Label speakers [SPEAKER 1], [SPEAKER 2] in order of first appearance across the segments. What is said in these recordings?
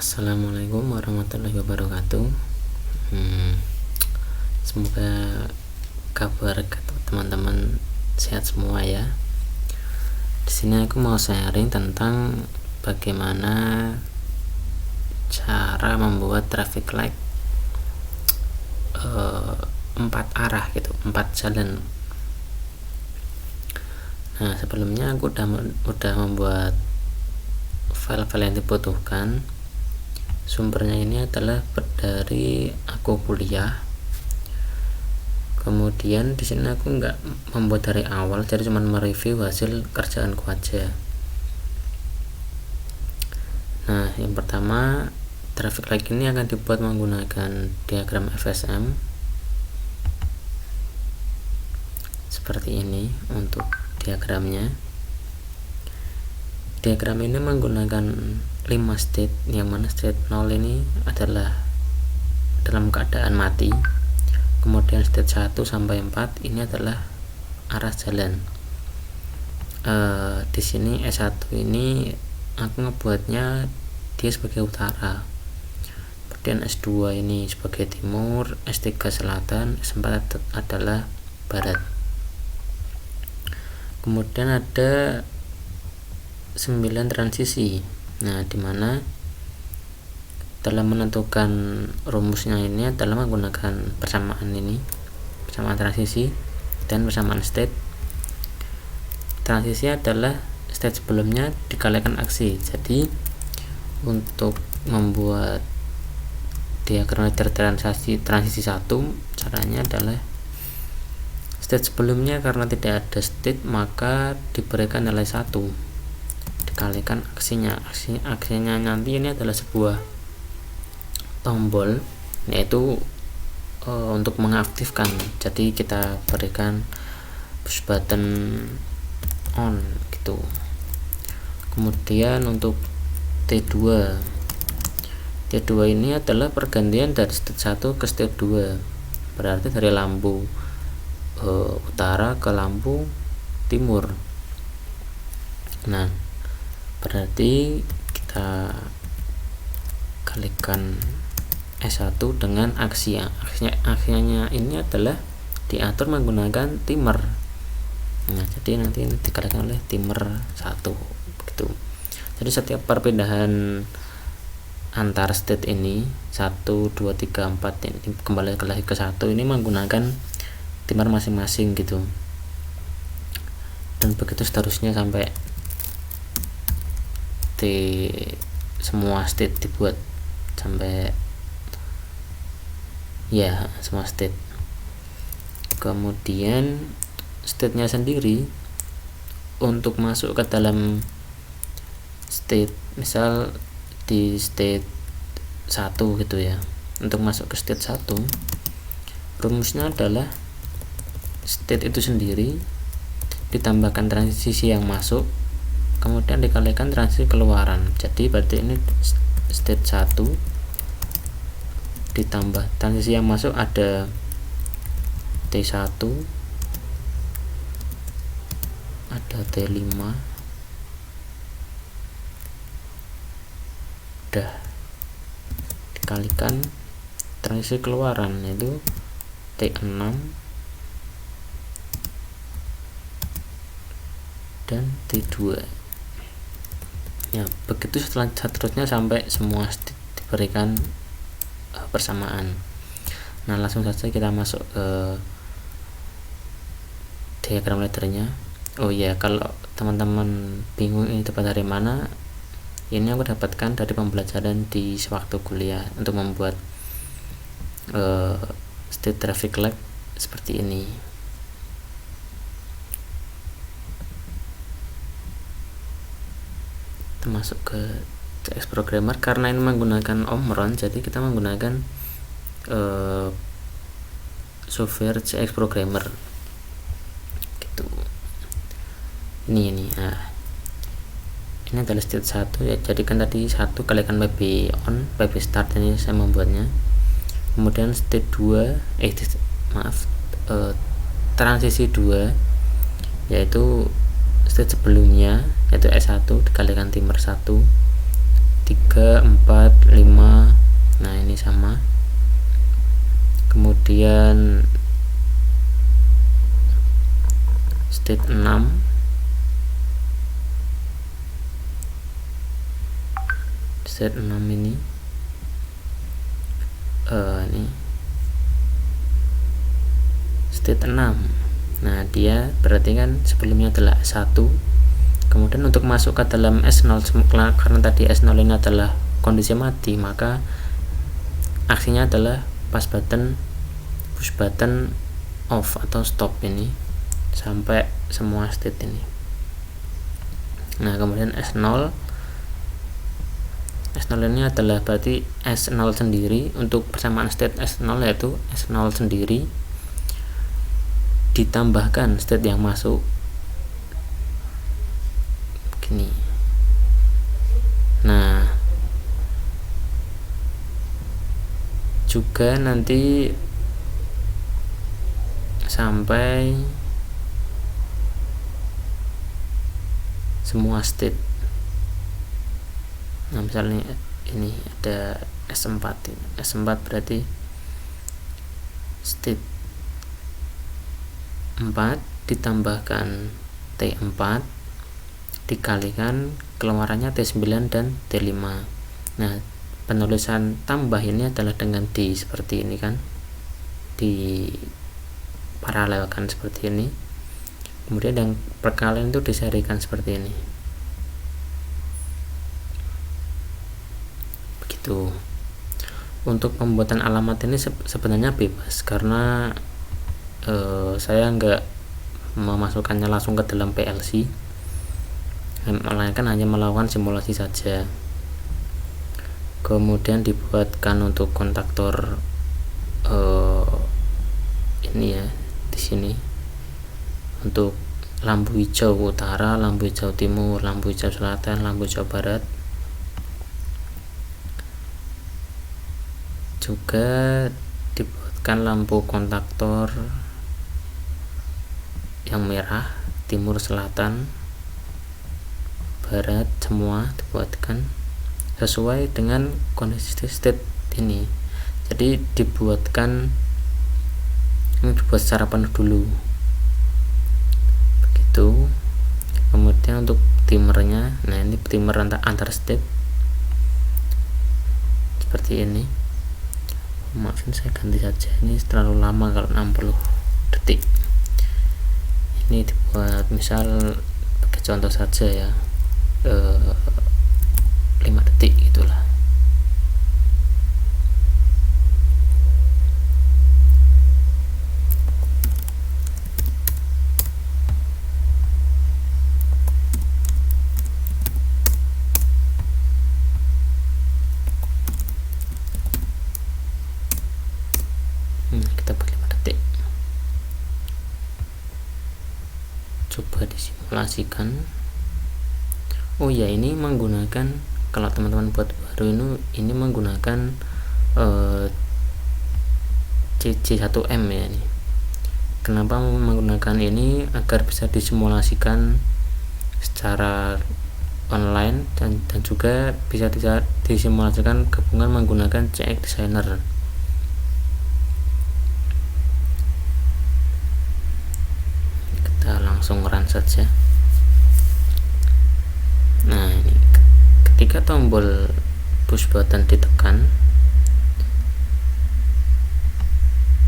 [SPEAKER 1] Assalamualaikum warahmatullahi wabarakatuh. Semoga kabar teman-teman sehat semua ya. Di sini aku mau sharing tentang bagaimana cara membuat traffic light 4 arah gitu, 4 jalan. Nah, sebelumnya aku udah membuat file-file yang dibutuhkan. Sumbernya ini adalah dari aku kuliah. Kemudian di sini aku nggak membuat dari awal, jadi cuma mereview hasil kerjaanku aja. Nah, yang pertama, traffic light ini akan dibuat menggunakan diagram FSM seperti ini untuk diagramnya. Diagram ini menggunakan 5 state, yang mana state 0 ini adalah dalam keadaan mati, kemudian state 1 sampai 4 ini adalah arah jalan. Di sini S1 ini aku ngebuatnya dia sebagai utara, kemudian S2 ini sebagai timur, S3 selatan, S4 adalah barat. Kemudian ada 9 transisi. Nah, dimana dalam menentukan rumusnya ini adalah menggunakan persamaan transisi dan persamaan state. Transisi adalah state sebelumnya dikalikan aksi. Jadi untuk membuat diagram transisi 1, caranya adalah state sebelumnya karena tidak ada state maka diberikan nilai 1 dikalikan aksinya. Aksinya nanti ini adalah sebuah tombol, yaitu untuk mengaktifkan. Jadi kita berikan push button on gitu. Kemudian untuk T2 ini adalah pergantian dari state 1 ke state 2, berarti dari lampu utara ke lampu timur. Nah, berarti kita kalikan S1 dengan aksinya ini adalah diatur menggunakan timer. Nah, jadi nanti dikalikan oleh timer 1 begitu. Jadi setiap perpindahan antar state ini 1, 2, 3, 4 ini kembali lagi ke 1 ini menggunakan timer masing-masing gitu. Dan begitu seterusnya sampai semua state dibuat sampai ya semua state. Kemudian state-nya sendiri untuk masuk ke dalam state, misal di state 1 gitu ya, untuk masuk ke state 1 rumusnya adalah state itu sendiri ditambahkan transisi yang masuk kemudian dikalikan transisi keluaran. Jadi berarti ini state 1 ditambah transisi yang masuk ada T1, ada T5, udah dikalikan transisi keluaran yaitu T6 dan T2. Ya, begitu seterusnya sampai semua diberikan persamaan. Nah, langsung saja kita masuk ke diagram laddernya. Oh ya, kalau teman-teman bingung ini dapat dari mana, ini aku dapatkan dari pembelajaran di sewaktu kuliah untuk membuat state traffic light seperti ini. Masuk ke CX Programmer. Karena ini menggunakan Omron, jadi kita menggunakan software CX Programmer gitu. Ini nah, ini adalah state 1 ya. Jadi kan tadi 1 kalikan PB on, PB start, ini saya membuatnya. Kemudian state 2 transisi 2 yaitu state sebelumnya yaitu S1 dikalikan timer 1 3, 4, 5. Nah ini sama. Kemudian state 6, state 6 ini state 6. Nah dia berarti kan sebelumnya adalah S1, kemudian untuk masuk ke dalam S0, karena tadi S0 ini adalah kondisi mati, maka aksinya adalah push button off atau stop ini sampai semua state ini. Nah kemudian S0 ini adalah berarti S0 sendiri. Untuk persamaan state S0 yaitu S0 sendiri ditambahkan state yang masuk begini. Nah juga nanti sampai semua state. Nah misalnya ini ada S4 berarti state 4 ditambahkan T4 dikalikan keluarannya T9 dan T5. Nah penulisan tambah ini adalah dengan D seperti ini kan, di paralelkan seperti ini, kemudian yang perkalian itu diserikan seperti ini. Begitu. Untuk pembuatan alamat ini sebenarnya bebas, karena saya nggak memasukkannya langsung ke dalam PLC, melainkan hanya melakukan simulasi saja. Kemudian dibuatkan untuk kontaktor ini ya, di sini untuk lampu hijau utara, lampu hijau timur, lampu hijau selatan, lampu hijau barat. Juga dibuatkan lampu kontaktor yang merah, timur, selatan, barat, semua dibuatkan sesuai dengan kondisi state ini. Jadi dibuat secara penuh dulu begitu. Kemudian untuk timernya, nah ini timer antar state seperti ini. Maafin saya ganti saja, ini terlalu lama kalau 60 detik. Ini dibuat misal pakai contoh saja ya, 5 detik gitulah. Kita buat 5 detik. Coba disimulasikan. Oh ya, ini menggunakan, kalau teman-teman buat baru ini menggunakan CC1M ya. Ini kenapa menggunakan ini? Agar bisa disimulasikan secara online dan juga bisa disimulasikan gabungan menggunakan CX Designer. Kita langsung run saja. Nah ini ketika tombol push button ditekan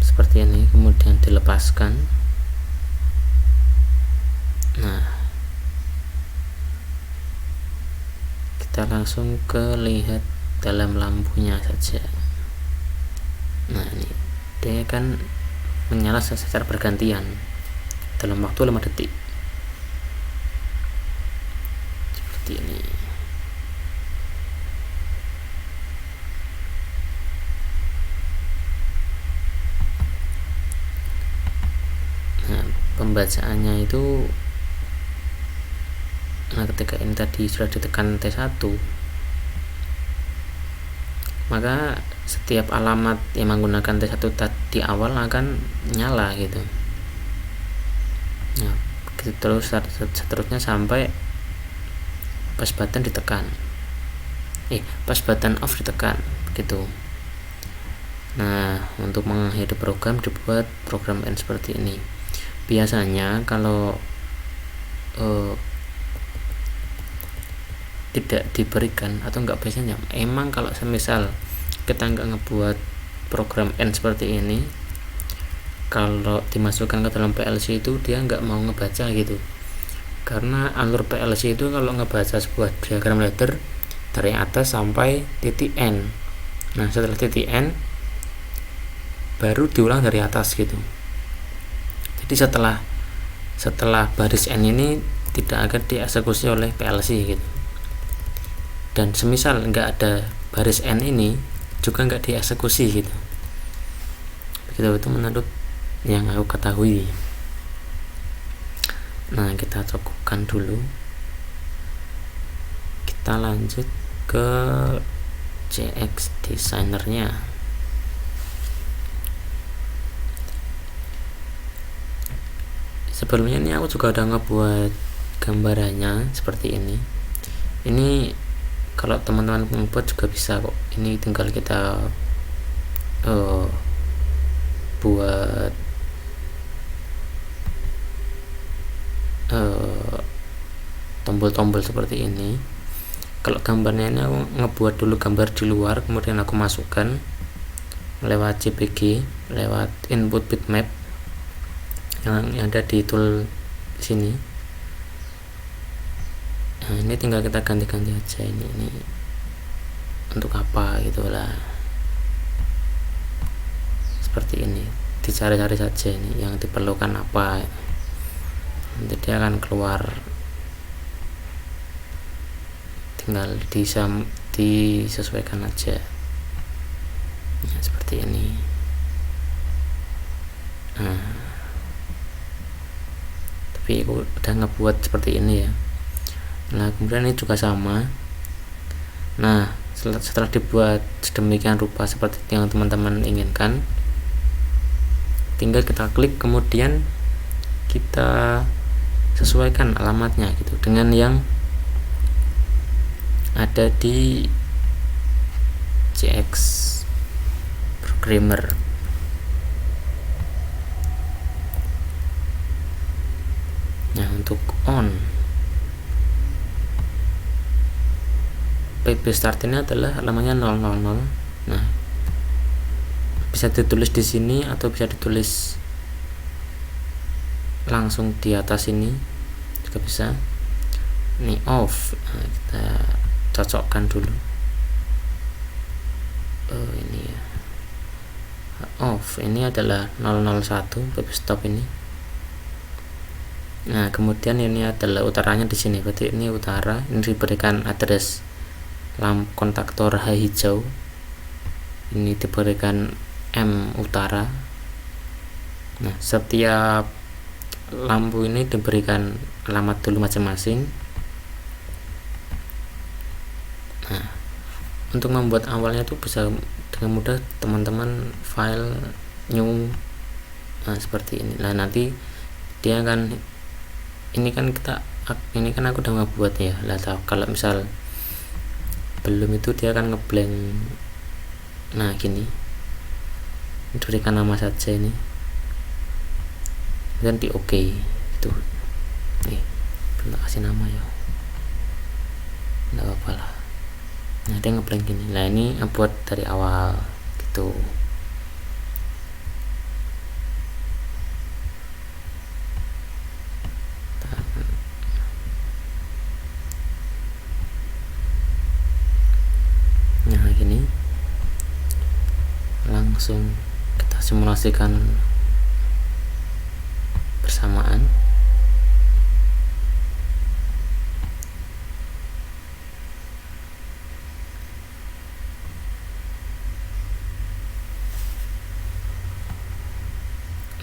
[SPEAKER 1] seperti ini, kemudian dilepaskan. Nah kita langsung ke lihat dalam lampunya saja. Nah ini dia kan menyala secara bergantian dalam waktu 5 detik seperti ini. Nah pembacaannya itu, nah ketika ini tadi sudah ditekan T1, maka setiap alamat yang menggunakan T1 di awal akan nyala gitu. Nah gitu terus seterusnya sampai push button ditekan. pas button off ditekan begitu. Nah, untuk mengakhiri program dibuat program N seperti ini. Biasanya kalau tidak diberikan atau enggak, biasanya emang kalau semisal kita enggak ngebuat program N seperti ini, kalau dimasukkan ke dalam PLC itu dia enggak mau ngebaca gitu, karena alur PLC itu kalau ngebaca sebuah diagram ladder dari atas sampai titik N. Nah, setelah titik N baru diulang dari atas gitu. Jadi setelah baris N ini tidak akan dieksekusi oleh PLC gitu. Dan semisal enggak ada baris N ini juga enggak dieksekusi gitu. Begitu itu menurut yang aku ketahui. Nah, kita cukupkan dulu. Kita lanjut ke CX Designer-nya. Sebelumnya ini aku juga udah ngebuat gambarannya seperti ini. Ini kalau teman-teman membuat juga bisa kok. Ini tinggal kita buat tombol-tombol seperti ini. Kalau gambarnya ini aku ngebuat dulu gambar di luar, kemudian aku masukkan lewat JPG, lewat input bitmap yang ada di tool sini. Nah, ini tinggal kita ganti-ganti aja ini untuk apa gitulah, seperti ini. Dicari-cari saja ini yang diperlukan apa, nanti dia akan keluar. Tinggal disesuaikan aja. Nah, seperti ini. Nah, tapi aku udah ngebuat seperti ini ya. Nah, kemudian ini juga sama. Nah, setelah dibuat sedemikian rupa seperti yang teman-teman inginkan, tinggal kita klik, kemudian kita sesuaikan alamatnya gitu dengan yang ada di CX Programmer. Nah, untuk on PB start ini adalah alamatnya 000. Nah, bisa ditulis di sini atau bisa ditulis langsung di atas ini juga bisa. Ini off. Nah, kita cocokkan dulu. Ini ya, off. Ini adalah 001 PB stop ini. Nah, kemudian ini adalah utaranya di sini. Berarti ini utara. Ini diberikan address lampu kontaktor H hijau. Ini diberikan M utara. Nah, setiap lampu ini diberikan alamat dulu masing-masing. Nah, untuk membuat awalnya itu bisa dengan mudah teman-teman file new. Nah, seperti ini. Nah, nanti dia akan, ini kan aku udah ngebuat ya. Lah, kalau misal belum itu dia akan ngeblank. Nah, gini, diberikan nama saja ini dan di OK itu. Belum kasih nama ya, nggak apa-apa lah. Nah, dia ngeblank gini. Nah, ini buat dari awal gitu. Nah, gini langsung kita simulasikan bersamaan.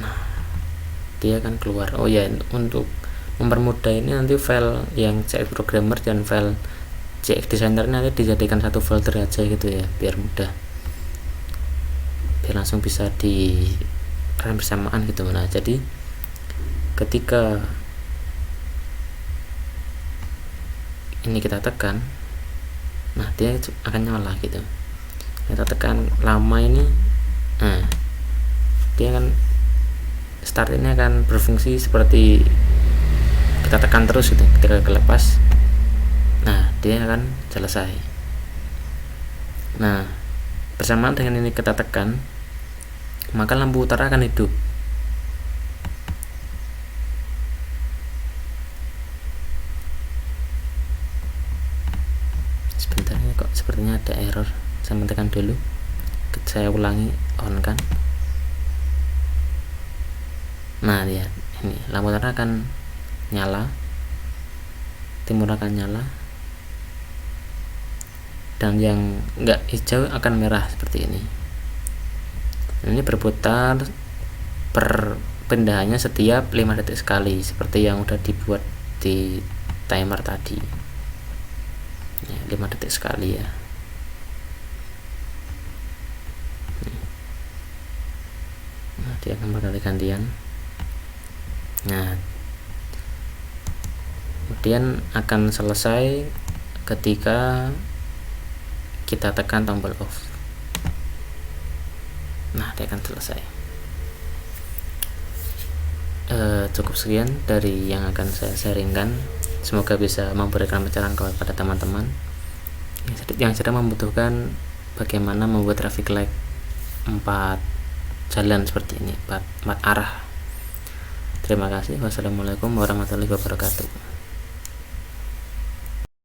[SPEAKER 1] Nah, dia akan keluar. Oh ya, untuk mempermudah ini nanti file yang CX Programmer dan file CX Designer nanti dijadikan satu folder aja gitu ya, biar mudah, biar langsung bisa di run bersamaan gitu. Nah, jadi ketika ini kita tekan, Nah, dia akan nyala gitu. Kita tekan lama ini, nah dia akan start ini akan berfungsi seperti kita tekan terus gitu. Ketika kelepas, nah dia akan selesai. Nah, bersamaan dengan ini kita tekan, maka lampu utara akan hidup. Sebentar, ini kok sepertinya ada error. Saya tekan dulu, saya ulangi, on kan. Nah, lihat ini lampu utara akan nyala, timur akan nyala, dan yang enggak hijau akan merah seperti ini. Ini berputar perpindahannya setiap 5 detik sekali, seperti yang udah dibuat di timer tadi ya, 5 detik sekali ya. Nah, dia akan berkali gantian. Nah, kemudian akan selesai ketika kita tekan tombol off. Nah, dia akan selesai. Cukup sekian dari yang akan saya sharingkan. Semoga bisa memberikan pencerahan kepada teman-teman yang sedang membutuhkan bagaimana membuat traffic light 4 jalan seperti ini, 4 arah. Terima kasih. Wassalamualaikum warahmatullahi wabarakatuh.